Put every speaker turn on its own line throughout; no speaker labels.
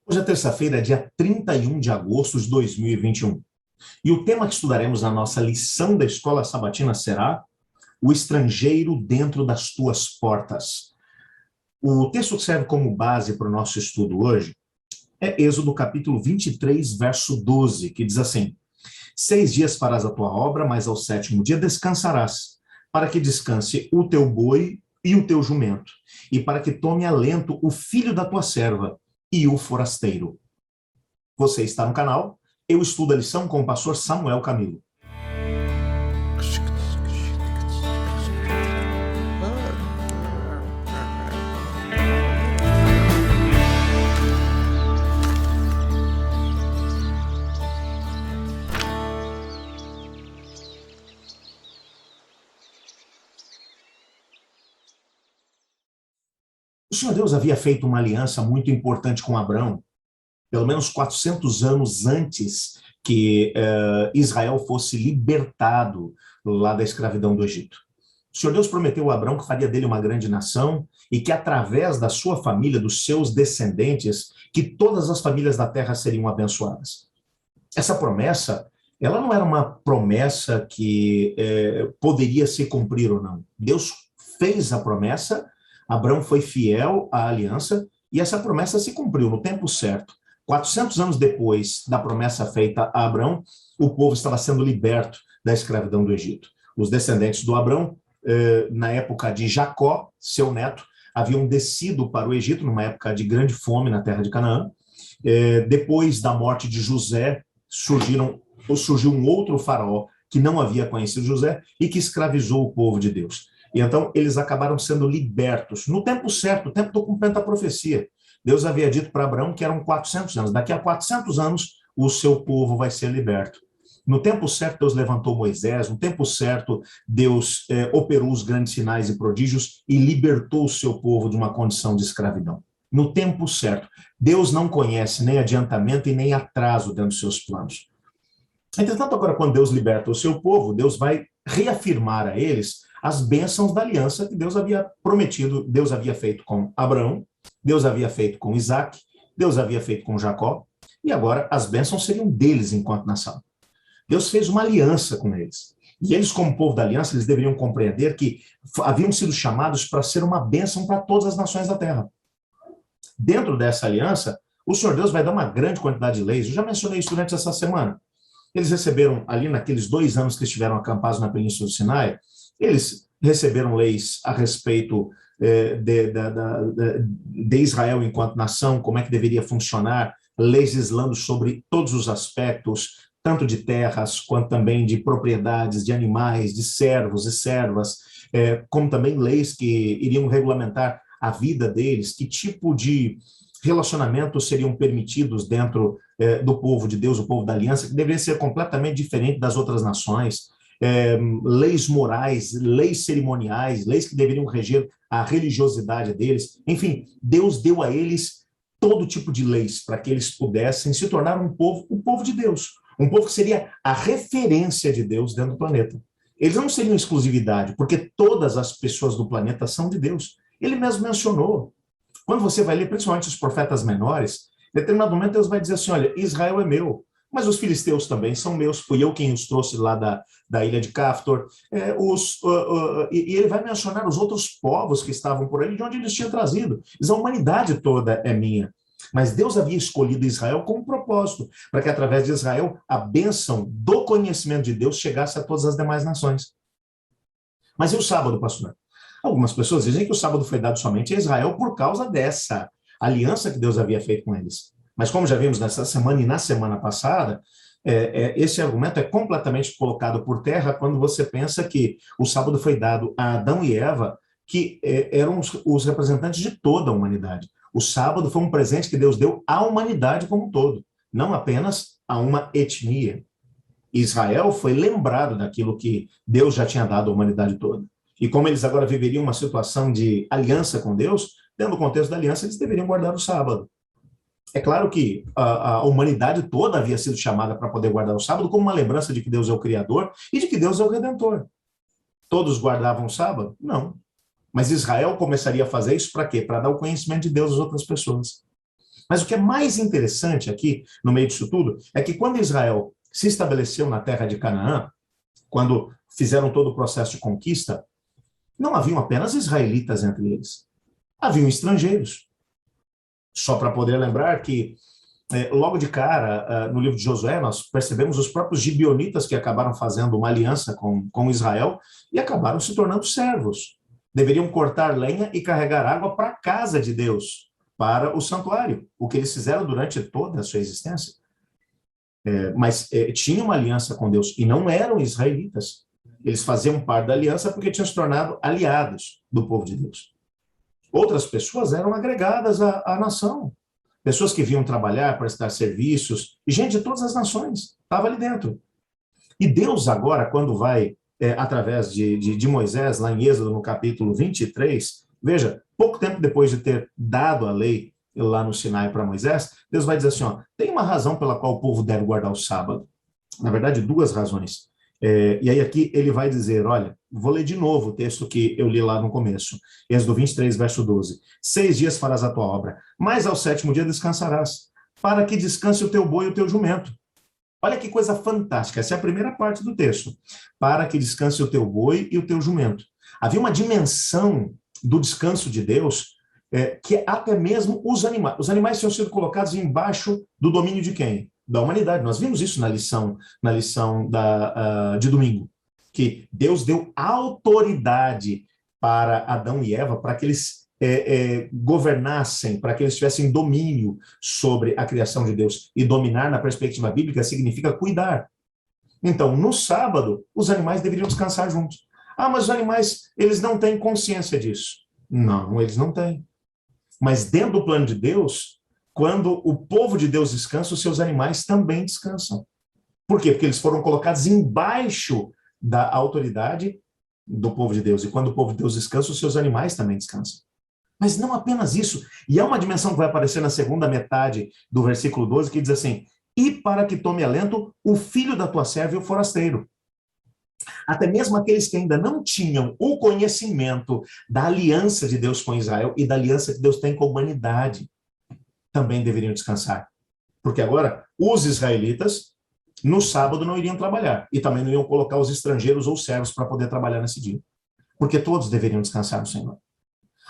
Hoje é terça-feira, dia 31 de agosto de 2021. E o tema que estudaremos na nossa lição da Escola Sabatina será o estrangeiro dentro das tuas portas. O texto que serve como base para o nosso estudo hoje é Êxodo capítulo 23, verso 12, que diz assim: 6 dias farás a tua obra, mas ao sétimo dia descansarás, para que descanse o teu boi e o teu jumento, e para que tome alento o filho da tua serva e o forasteiro. Você está no canal Eu Estudo a Lição com o pastor Samuel Camilo. O Senhor Deus havia feito uma aliança muito importante com Abrão, pelo menos 400 anos antes que Israel fosse libertado lá da escravidão do Egito. O Senhor Deus prometeu a Abrão que faria dele uma grande nação e que através da sua família, dos seus descendentes, que todas as famílias da terra seriam abençoadas. Essa promessa, ela não era uma promessa que poderia se cumprir ou não. Deus fez a promessa, Abrão foi fiel à aliança e essa promessa se cumpriu no tempo certo. 400 anos depois da promessa feita a Abrão, o povo estava sendo liberto da escravidão do Egito. Os descendentes do Abrão, na época de Jacó, seu neto, haviam descido para o Egito numa época de grande fome na terra de Canaã. Depois da morte de José, surgiu um outro faraó que não havia conhecido José e que escravizou o povo de Deus. E então eles acabaram sendo libertos no tempo certo, o tempo do cumprimento da profecia. Deus havia dito para Abraão que eram 400 anos. Daqui a 400 anos, o seu povo vai ser liberto. No tempo certo, Deus levantou Moisés. No tempo certo, Deus operou os grandes sinais e prodígios e libertou o seu povo de uma condição de escravidão. No tempo certo. Deus não conhece nem adiantamento e nem atraso dentro dos seus planos. Entretanto, agora, quando Deus liberta o seu povo, Deus vai reafirmar a eles as bênçãos da aliança que Deus havia prometido, Deus havia feito com Abraão, Deus havia feito com Isaac, Deus havia feito com Jacó, e agora as bênçãos seriam deles enquanto nação. Deus fez uma aliança com eles. E eles, como povo da aliança, eles deveriam compreender que haviam sido chamados para ser uma bênção para todas as nações da terra. Dentro dessa aliança, o Senhor Deus vai dar uma grande quantidade de leis. Eu já mencionei isso durante essa semana. Eles receberam, ali naqueles 2 anos que estiveram acampados na Península do Sinai, eles receberam leis a respeito de Israel enquanto nação, como é que deveria funcionar, legislando sobre todos os aspectos, tanto de terras, quanto também de propriedades, de animais, de servos e servas, como também leis que iriam regulamentar a vida deles, que tipo de relacionamentos seriam permitidos dentro do povo de Deus, o povo da aliança, que deveria ser completamente diferente das outras nações, leis morais, leis cerimoniais, leis que deveriam reger a religiosidade deles. Enfim, Deus deu a eles todo tipo de leis para que eles pudessem se tornar um povo, o povo de Deus, um povo que seria a referência de Deus dentro do planeta. Eles não seriam exclusividade, porque todas as pessoas do planeta são de Deus. Ele mesmo mencionou. Quando você vai ler, principalmente os profetas menores, em determinado momento Deus vai dizer assim, olha, Israel é meu, mas os filisteus também são meus, fui eu quem os trouxe lá da ilha de Caftor, e ele vai mencionar os outros povos que estavam por ali, de onde eles tinham trazido. Diz, a humanidade toda é minha. Mas Deus havia escolhido Israel com um propósito, para que através de Israel a bênção do conhecimento de Deus chegasse a todas as demais nações. Mas e o sábado, pastor? Algumas pessoas dizem que o sábado foi dado somente a Israel por causa dessa aliança que Deus havia feito com eles. Mas como já vimos nessa semana e na semana passada, esse argumento é completamente colocado por terra quando você pensa que o sábado foi dado a Adão e Eva, que eram os representantes de toda a humanidade. O sábado foi um presente que Deus deu à humanidade como um todo, não apenas a uma etnia. Israel foi lembrado daquilo que Deus já tinha dado à humanidade toda. E como eles agora viveriam uma situação de aliança com Deus, dentro do contexto da aliança, eles deveriam guardar o sábado. É claro que a humanidade toda havia sido chamada para poder guardar o sábado como uma lembrança de que Deus é o Criador e de que Deus é o Redentor. Todos guardavam o sábado? Não. Mas Israel começaria a fazer isso para quê? Para dar o conhecimento de Deus às outras pessoas. Mas o que é mais interessante aqui, no meio disso tudo, é que quando Israel se estabeleceu na terra de Canaã, quando fizeram todo o processo de conquista, não haviam apenas israelitas entre eles, haviam estrangeiros. Só para poder lembrar que, logo de cara, no livro de Josué, nós percebemos os próprios gibeonitas que acabaram fazendo uma aliança com Israel e acabaram se tornando servos. Deveriam cortar lenha e carregar água para a casa de Deus, para o santuário, o que eles fizeram durante toda a sua existência. Mas tinham uma aliança com Deus e não eram israelitas. Eles faziam parte da aliança porque tinham se tornado aliados do povo de Deus. Outras pessoas eram agregadas à nação. Pessoas que vinham trabalhar, prestar serviços, e gente de todas as nações estava ali dentro. E Deus agora, quando vai, através de Moisés, lá em Êxodo, no capítulo 23, veja, pouco tempo depois de ter dado a lei lá no Sinai para Moisés, Deus vai dizer assim, ó, tem uma razão pela qual o povo deve guardar o sábado. Na verdade, duas razões. E aí aqui ele vai dizer, olha, vou ler de novo o texto que eu li lá no começo, Êxodo 23, verso 12. 6 dias farás a tua obra, mas ao sétimo dia descansarás, para que descanse o teu boi e o teu jumento. Olha que coisa fantástica, essa é a primeira parte do texto. Para que descanse o teu boi e o teu jumento. Havia uma dimensão do descanso de Deus que até mesmo os animais tinham sido colocados embaixo do domínio de quem? Da humanidade. Nós vimos isso na lição de domingo, que Deus deu autoridade para Adão e Eva para que eles governassem, para que eles tivessem domínio sobre a criação de Deus. E dominar, na perspectiva bíblica, significa cuidar. Então, no sábado, os animais deveriam descansar juntos. Ah, mas os animais, eles não têm consciência disso. Não, eles não têm. Mas dentro do plano de Deus, quando o povo de Deus descansa, os seus animais também descansam. Por quê? Porque eles foram colocados embaixo da autoridade do povo de Deus. E quando o povo de Deus descansa, os seus animais também descansam. Mas não apenas isso. E há uma dimensão que vai aparecer na segunda metade do versículo 12, que diz assim, e para que tome alento o filho da tua serva e o forasteiro. Até mesmo aqueles que ainda não tinham o conhecimento da aliança de Deus com Israel e da aliança que Deus tem com a humanidade, também deveriam descansar. Porque agora, os israelitas, no sábado, não iriam trabalhar. E também não iam colocar os estrangeiros ou servos para poder trabalhar nesse dia. Porque todos deveriam descansar no Senhor.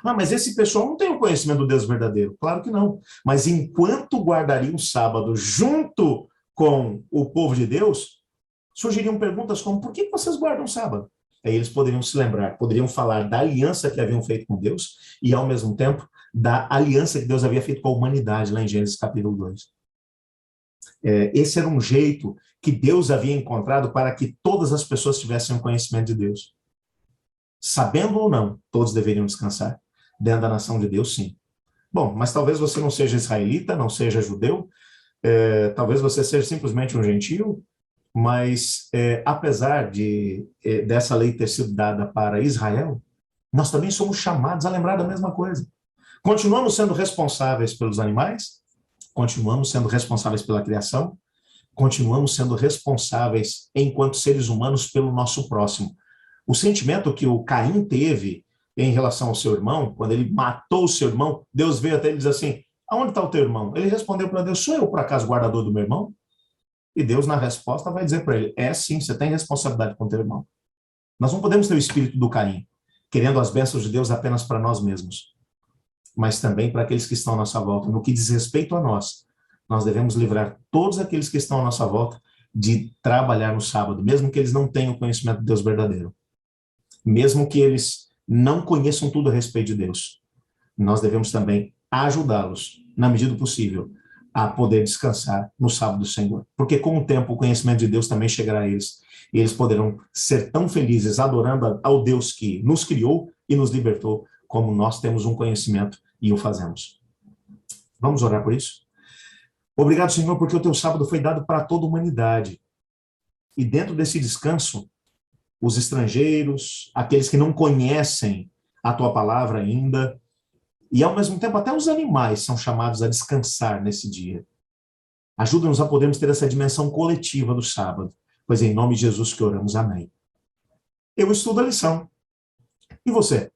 Ah, mas esse pessoal não tem o conhecimento do Deus verdadeiro. Claro que não. Mas enquanto guardariam o sábado junto com o povo de Deus, surgiriam perguntas como, por que vocês guardam o sábado? Aí eles poderiam se lembrar, poderiam falar da aliança que haviam feito com Deus e, ao mesmo tempo, da aliança que Deus havia feito com a humanidade, lá em Gênesis capítulo 2. Esse era um jeito que Deus havia encontrado para que todas as pessoas tivessem o conhecimento de Deus. Sabendo ou não, todos deveriam descansar. Dentro da nação de Deus, sim. Bom, mas talvez você não seja israelita, não seja judeu, talvez você seja simplesmente um gentio, mas apesar dessa lei ter sido dada para Israel, nós também somos chamados a lembrar da mesma coisa. Continuamos sendo responsáveis pelos animais, continuamos sendo responsáveis pela criação, continuamos sendo responsáveis, enquanto seres humanos, pelo nosso próximo. O sentimento que o Caim teve em relação ao seu irmão, quando ele matou o seu irmão, Deus veio até ele e diz assim, aonde está o teu irmão? Ele respondeu para Deus, sou eu, por acaso, guardador do meu irmão? E Deus, na resposta, vai dizer para ele, sim, você tem responsabilidade com o teu irmão. Nós não podemos ter o espírito do Caim, querendo as bênçãos de Deus apenas para nós mesmos, mas também para aqueles que estão à nossa volta. No que diz respeito a nós devemos livrar todos aqueles que estão à nossa volta de trabalhar no sábado, mesmo que eles não tenham conhecimento de Deus verdadeiro. Mesmo que eles não conheçam tudo a respeito de Deus. Nós devemos também ajudá-los, na medida do possível, a poder descansar no sábado do Senhor. Porque com o tempo o conhecimento de Deus também chegará a eles. E eles poderão ser tão felizes adorando ao Deus que nos criou e nos libertou, como nós temos um conhecimento e o fazemos. Vamos orar por isso? Obrigado, Senhor, porque o teu sábado foi dado para toda a humanidade. E dentro desse descanso, os estrangeiros, aqueles que não conhecem a tua palavra ainda, e ao mesmo tempo até os animais são chamados a descansar nesse dia. Ajuda-nos a podermos ter essa dimensão coletiva do sábado, pois é em nome de Jesus que oramos, amém. Eu estudo a lição. E você?